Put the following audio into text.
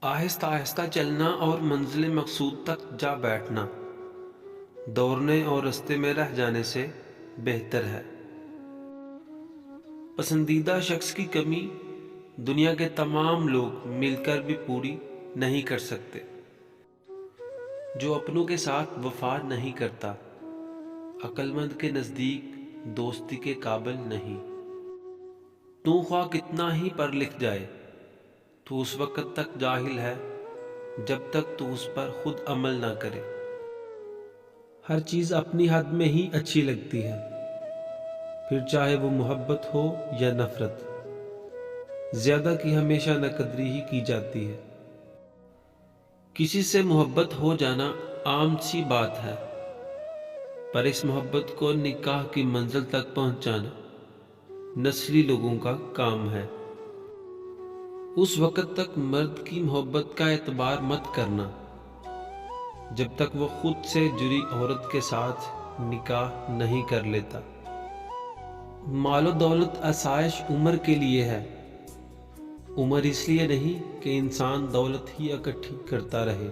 آہستہ آہستہ چلنا اور منزل مقصود تک جا بیٹھنا دوڑنے اور رستے میں رہ جانے سے بہتر ہے۔ پسندیدہ شخص کی کمی دنیا کے تمام لوگ مل کر بھی پوری نہیں کر سکتے۔ جو اپنوں کے ساتھ وفا نہیں کرتا عقل مند کے نزدیک دوستی کے قابل نہیں۔ تو خواہ کتنا ہی پڑھ لکھ جائے تو اس وقت تک جاہل ہے جب تک تو اس پر خود عمل نہ کرے۔ ہر چیز اپنی حد میں ہی اچھی لگتی ہے، پھر چاہے وہ محبت ہو یا نفرت۔ زیادہ کی ہمیشہ ناقدری ہی کی جاتی ہے۔ کسی سے محبت ہو جانا عام سی بات ہے، پر اس محبت کو نکاح کی منزل تک پہنچانا نسلی لوگوں کا کام ہے۔ اس وقت تک مرد کی محبت کا اعتبار مت کرنا جب تک وہ خود سے جڑی عورت کے ساتھ نکاح نہیں کر لیتا۔ مال و دولت آسائش عمر کے لیے ہے، عمر اس لیے نہیں کہ انسان دولت ہی اکٹھی کرتا رہے۔